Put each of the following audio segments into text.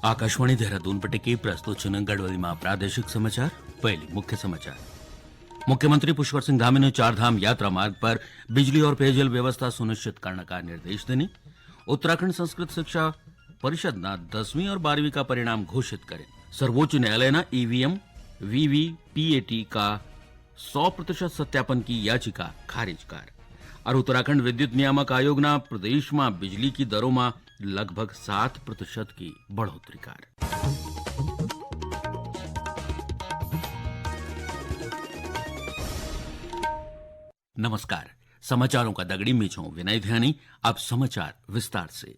आकाशवाणी देहरादून पटेके प्रस्तुत छन गढ़वालीમાં પ્રાદેશિક સમાચાર पहले मुख्य समाचार। मुख्यमंत्री पुष्कर सिंह धामी ने चारधाम यात्रा मार्ग पर बिजली और पेयजल व्यवस्था सुनिश्चित करने का निर्देश देने। उत्तराखंड संस्कृत शिक्षा परिषद 10वीं और 12वीं का परिणाम घोषित करें। सर्वोच्च न्यायालय ने ईवीएम वीवीपीएटी का 100% सत्यापन की याचिका खारिज कर और उत्तराखंड विद्युत नियामक आयोग ने प्रदेश में बिजली की दरों में लगभग 7% की बढ़ोतरी कर। नमस्कार, समाचारों का दगड़ी में छूं विनय ध्यानी। अब समाचार विस्तार से।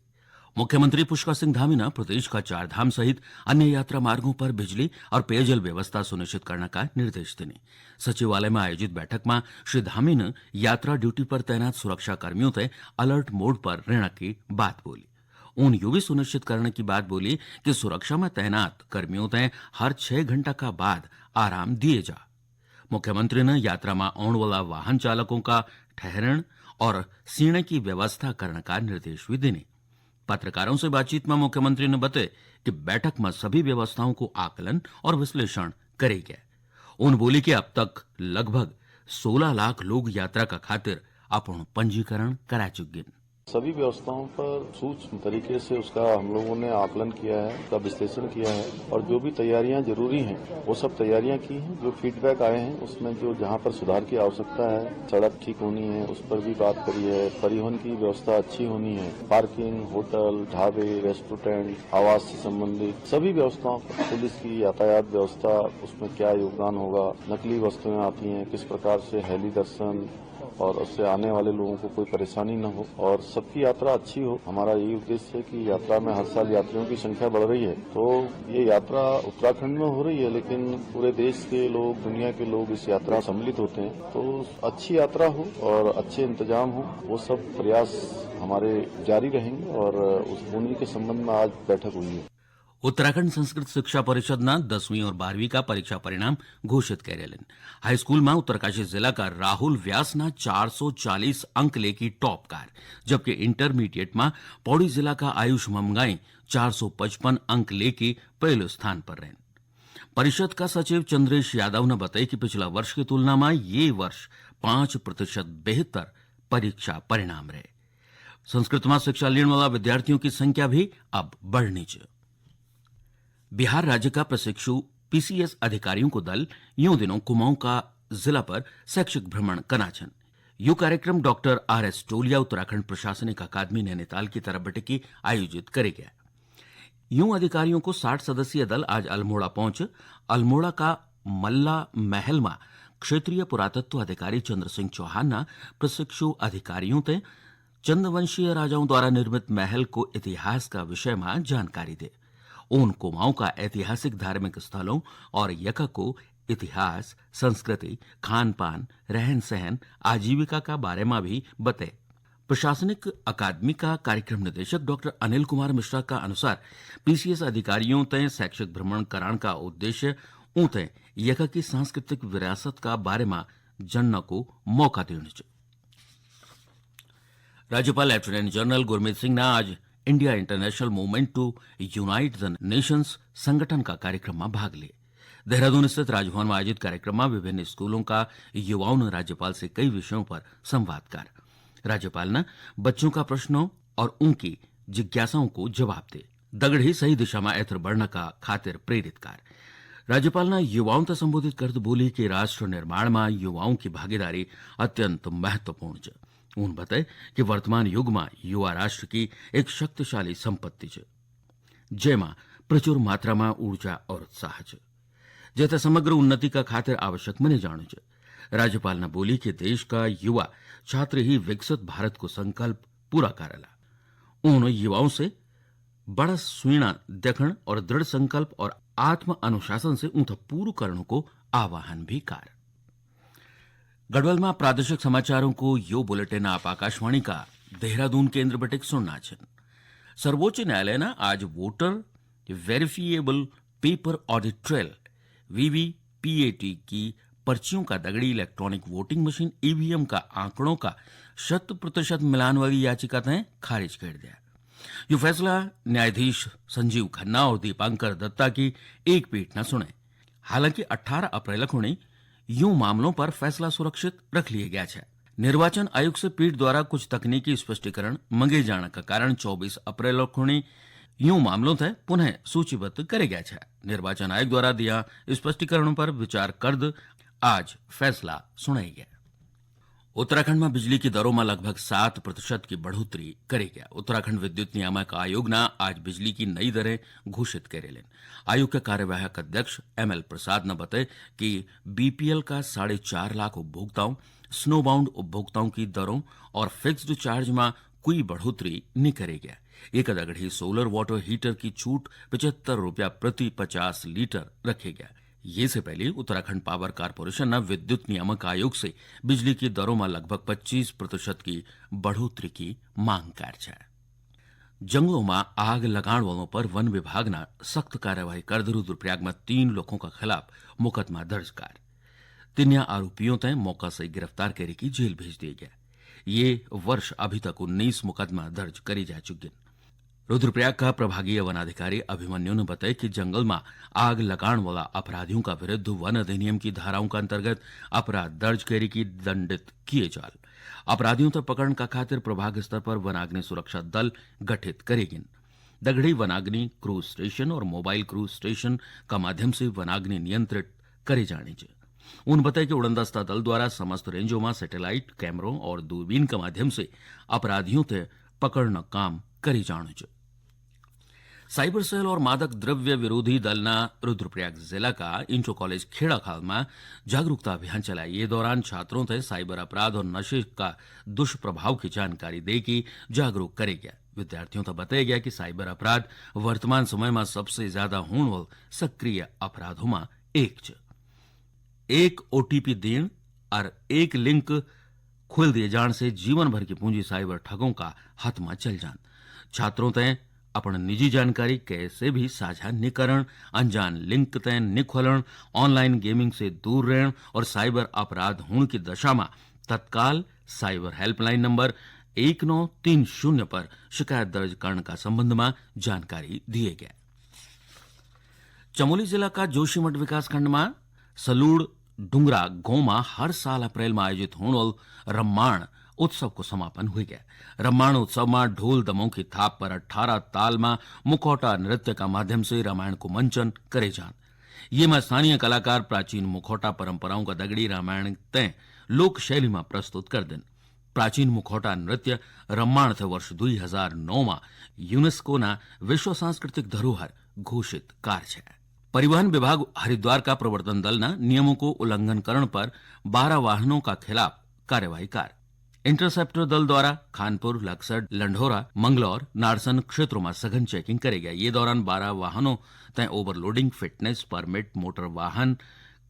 मुख्यमंत्री पुष्कर सिंह धामी ने प्रदेश का चारधाम सहित अन्य यात्रा मार्गों पर बिजली और पेयजल व्यवस्था सुनिश्चित करने का निर्देश देने। सचिवालय में आयोजित बैठक में श्री धामी ने यात्रा ड्यूटी पर तैनात सुरक्षा कर्मियों से अलर्ट मोड पर रहने की बात बोली। उन यू भी सुनिश्चित करने की बात बोली कि सुरक्षा में तैनात कर्मियों से हर 6 घंटा का बाद आराम दिए जा। मुख्यमंत्री ने यात्रा में आने वाला वाहन चालकों का ठहरण और सीने की व्यवस्था करने का निर्देश भी देने। पत्रकारों से बातचीत में मुख्यमंत्री ने बताया कि बैठक में सभी व्यवस्थाओं को आकलन और विश्लेषण करे गए। उन बोली कि अब तक लगभग 16 लाख लोग यात्रा का खातिर अपन पंजीकरण करा चुके हैं। सभी व्यवस्थाओं पर सूक्ष्म तरीके से उसका हम लोगों ने आकलन किया है, उसका विश्लेषण किया है और जो भी तैयारियां जरूरी हैं वो सब तैयारियां की हैं। जो फीडबैक आए हैं उसमें जो जहां पर सुधार की आवश्यकता है, सड़क ठीक होनी है, उस पर भी बात करी है। परिवहन की व्यवस्था अच्छी होनी है, पार्किंग, होटल, ढाबे, रेस्टोरेंट, आवास से संबंधित सभी व्यवस्थाओं पर, पुलिस की यातायात व्यवस्था, उसमें क्या योगदान होगा, नकली वस्तुएं आती हैं, किस प्रकार से हेली दर्शन और उससे आने वाले लोगों को कोई परेशानी न हो और सबकी यात्रा अच्छी हो। हमारा यही उद्देश्य है कि यात्रा में हर साल यात्रियों की संख्या बढ़ रही है। तो ये यात्रा उत्तराखंड में हो रही है, लेकिन पूरे देश के लोग, दुनिया के लोग इस यात्रा सम्मिलित होते हैं। तो अच्छी यात्रा हो और अच्छे इंतजाम हो, वो सब प्रयास हमारे जारी रहेंगे और उस उन्हीं के संबंध में आज बैठक हुई है। उत्तराखंड संस्कृत शिक्षा परिषद ने 10वीं और 12वीं का परीक्षा परिणाम घोषित करेलन। हाई स्कूल में उत्तरकाशी जिला का राहुल व्यास ने 440 अंक लेकी टॉप कार, जबकि इंटरमीडिएट में पौड़ी जिला का आयुष ममगाई 455 अंक लेके पहले स्थान पर रहे। परिषद का सचिव चंद्रेश यादव ने बताया कि पिछला वर्ष की तुलना में ये वर्ष 5% बेहतर परीक्षा परिणाम रहे। संस्कृत में शिक्षा लेने वाला विद्यार्थियों की संख्या भी अब बढ़नी चाहिए। बिहार राज्य का प्रशिक्षु पीसीएस अधिकारियों को दल यूं दिनों कुमाऊं का जिला पर शैक्षिक भ्रमण कनाचन। यू कार्यक्रम डॉक्टर आर.एस. टोलिया उत्तराखंड प्रशासनिक अकादमी नैनीताल की तरफ बैठकी आयोजित करे गया। यूं अधिकारियों को 60 सदस्यीय दल आज अल्मोड़ा पहुंच अल्मोड़ा का मल्ला महल में क्षेत्रीय पुरातत्व अधिकारी चंद्र सिंह चौहान ने प्रशिक्षु अधिकारियों से चंदवंशीय राजाओं द्वारा निर्मित महल को इतिहास का विषय में जानकारी दे। उन कुमाऊं का ऐतिहासिक धार्मिक स्थलों और यका को इतिहास, संस्कृति, खान पान, रहन सहन, आजीविका का बारे में भी बताए। प्रशासनिक अकादमी का कार्यक्रम निदेशक डॉक्टर अनिल कुमार मिश्रा का अनुसार पीसीएस अधिकारियों तय शैक्षिक भ्रमण कराने का उद्देश्य ऊते यका की सांस्कृतिक विरासत का बारे में जानने को मौका देने चाहिए। राज्यपाल लेफ्टिनेंट जनरल गुरमीत सिंह ने आज India International Movement to Unite the Nations संगठन का कार्यक्रम में भाग लिए। देहरादून स्थित राजभवन में आयोजित कार्यक्रम में विभिन्न स्कूलों का युवाओं ने राज्यपाल से कई विषयों पर संवाद कर। राज्यपाल ने बच्चों का प्रश्नों और उनकी जिज्ञासाओं को जवाब दे दगड़ ही सही दिशा में ऐतर बढ़ने का खातिर प्रेरित कर। राज्यपाल ने युवाओं से संबोधित करते बोली कि राष्ट्र निर्माण में युवाओं की भागीदारी अत्यंत महत्वपूर्ण है। उन बताए कि वर्तमान युग में युवा राष्ट्र की एक शक्तिशाली संपत्ति है, जेमा प्रचुर मात्रा में ऊर्जा और उत्साह है, जेते समग्र उन्नति का खातिर आवश्यक मने जाने है। राज्यपाल ने बोली कि देश का युवा छात्र ही विकसित भारत को संकल्प पूरा करेला। उन्होंने युवाओं से बड़ा सुना देखण और दृढ़ संकल्प और आत्म अनुशासन से उनका पूर्ण करने को आह्वान भी कर। गढ़वाल में प्रादेशिक समाचारों को यो बुलेटिन आप आकाशवाणी का देहरादून केंद्र बटिक सुनना छन। सर्वोच्च न्यायालय ने आज voter verifiable paper audit trail VVPAT की पर्चियों का दगड़ी इलेक्ट्रॉनिक वोटिंग मशीन ईवीएम का आंकड़ों का 100% मिलान वाली याचिका तय खारिज कर दिया। ये फैसला न्यायाधीश संजीव खन्ना और दीपांकर दत्ता की एक पीठ ने सुने। हालांकि 18 अप्रैल को यूं मामलों पर फैसला सुरक्षित रख लिया गया है। निर्वाचन आयोग से पीठ द्वारा कुछ तकनीकी स्पष्टीकरण मंगे जाने का कारण 24 अप्रैल को यूं मामलों थे पुनः सूचीबद्ध करे गया है। निर्वाचन आयोग द्वारा दिया स्पष्टीकरणों पर विचार कर आज फैसला सुनाई गया। उत्तराखंड में बिजली की दरों में लगभग 7% की बढ़ोतरी करे गया। उत्तराखंड विद्युत नियामक आयोग ने आज बिजली की नई दरें घोषित करे। आयोग के कार्यवाहक अध्यक्ष ML प्रसाद ने बताया कि बीपीएल का 4.5 लाख उपभोक्ताओं, स्नोबाउंड उपभोक्ताओं की दरों और फिक्स्ड चार्ज में कोई बढ़ोतरी नहीं करे गया। एक दगड़ी सोलर वाटर हीटर की छूट 75 रुपया प्रति 50 लीटर रखे गया। ये से पहले उत्तराखंड पावर कारपोरेशन ने विद्युत नियामक आयोग से बिजली की दरों में लगभग 25% की बढ़ोतरी की मांग कर है। जंगलों में आग लगाने वालों पर वन विभाग ने सख्त कार्यवाही कर रुद्रप्रयाग में 3 लोगों के खिलाफ मुकदमा दर्ज कर 3 आरोपियों तय मौका से गिरफ्तार करे की जेल भेज दिया गया। ये वर्ष अभी तक 19 मुकदमा दर्ज करी जा चुके। रुद्रप्रयाग का प्रभागीय वनाधिकारी अभिमन्यु ने बताया कि जंगल में आग लगाने वाला अपराधियों का विरुद्ध वन अधिनियम की धाराओं के अंतर्गत अपराध दर्ज करे की दंडित किए जाल। अपराधियों तक पकड़ने का खातिर प्रभाग स्तर पर वनाग्नि सुरक्षा दल गठित करेगी। दगड़ी वनाग्नि क्रूज स्टेशन और मोबाइल क्रूज स्टेशन का माध्यम से वनाग्नि नियंत्रित करे जाने चाहिए। उन बताया कि उड़नदस्ता दल द्वारा समस्त रेंजों में सैटेलाइट कैमरों और दूरबीन के माध्यम से अपराधियों तक पकड़ना काम करी जाने चाहिए। साइबर सेल और मादक द्रव्य विरोधी दल ने रुद्रप्रयाग जिला का इंटर कॉलेज खेड़ा खाल में जागरूकता अभियान चलाया। ये दौरान छात्रों से साइबर अपराध और नशे का दुष्प्रभाव की जानकारी दे की जागरूक करे गया। विद्यार्थियों को बताया गया कि साइबर अपराध वर्तमान समय में सबसे ज्यादा होने वाले सक्रिय अपराधों में एक ओटीपी देन और एक लिंक खोल दिए जाने से जीवन भर की पूंजी साइबर ठगों का हाथ में चल जान। छात्रों तय अपनी निजी जानकारी कैसे भी साझा न करण, अनजान लिंक तय न खोलन, ऑनलाइन गेमिंग से दूर रहन और साइबर अपराध होने की दशा में तत्काल साइबर हेल्पलाइन नंबर 1930 पर शिकायत दर्ज करने का संबंध में जानकारी दिए गया। चमोली जिला का जोशीमठ विकासखंड में सलूड़ डुंगरा गांव में हर साल अप्रैल में आयोजित होने वाले रम्माण उत्सव को समापन हो गया। रामायण उत्सव में ढोल दमों की थाप पर 18 ताल में मुखौटा नृत्य का माध्यम से रामायण को मंचन करे जान। ये में स्थानीय कलाकार प्राचीन मुखौटा परंपराओं का दगड़ी रामायण तय लोक शैली में प्रस्तुत कर दिन। प्राचीन मुखौटा नृत्य रम्माण थे वर्ष 2009 में यूनेस्को ना विश्व सांस्कृतिक धरोहर घोषित कार्य है। परिवहन विभाग हरिद्वार का प्रवर्तन दल ने नियमों को उल्लंघन करने पर 12 वाहनों का खिलाफ कार्यवाही कर। इंटरसेप्टर दल द्वारा खानपुर, लक्सर, लंढोरा, मंगलौर, नारसन क्षेत्रों में सघन चेकिंग करे गया। ये दौरान 12 वाहनों तय ओवरलोडिंग, फिटनेस परमिट, मोटर वाहन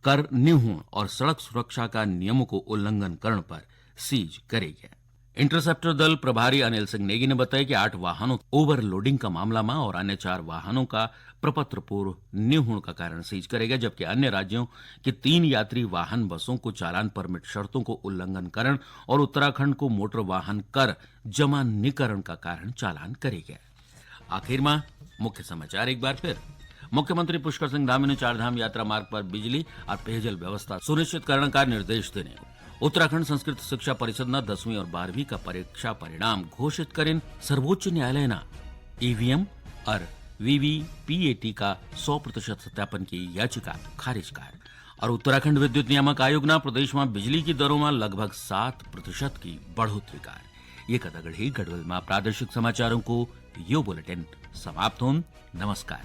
कर निहुण और सड़क सुरक्षा का नियमों को उल्लंघन करने पर सीज करे गया। इंटरसेप्टर दल प्रभारी अनिल सिंह नेगी ने बताया कि 8 वाहनों ओवरलोडिंग का मामला में और अन्य 4 वाहनों का प्रपत्र पूर्व निहुण का कारण सीज करेगा, जबकि अन्य राज्यों के 3 यात्री वाहन बसों को चालान परमिट शर्तों को उल्लंघन करण और उत्तराखंड को मोटर वाहन कर जमा निकरण का कारण चालान करेगा। आखिर में मुख्य समाचार एक बार फिर। मुख्यमंत्री पुष्कर सिंह धामी ने चारधाम यात्रा मार्ग पर बिजली और पेयजल व्यवस्था सुनिश्चित करने का निर्देश देने। उत्तराखंड संस्कृत शिक्षा परिषद ने 10वीं और 12वीं का परीक्षा परिणाम घोषित करें। सर्वोच्च न्यायालय ने ईवीएम और वीवीपीएटी का 100% सत्यापन की याचिका खारिज कर। और उत्तराखंड विद्युत नियामक आयोग ने प्रदेश में बिजली की दरों में लगभग 7% की बढ़ोतरी कर। ये कदगढ़ी गढ़वाल में प्रादेशिक समाचारों को यो बुलेटिन समाप्त हों। नमस्कार।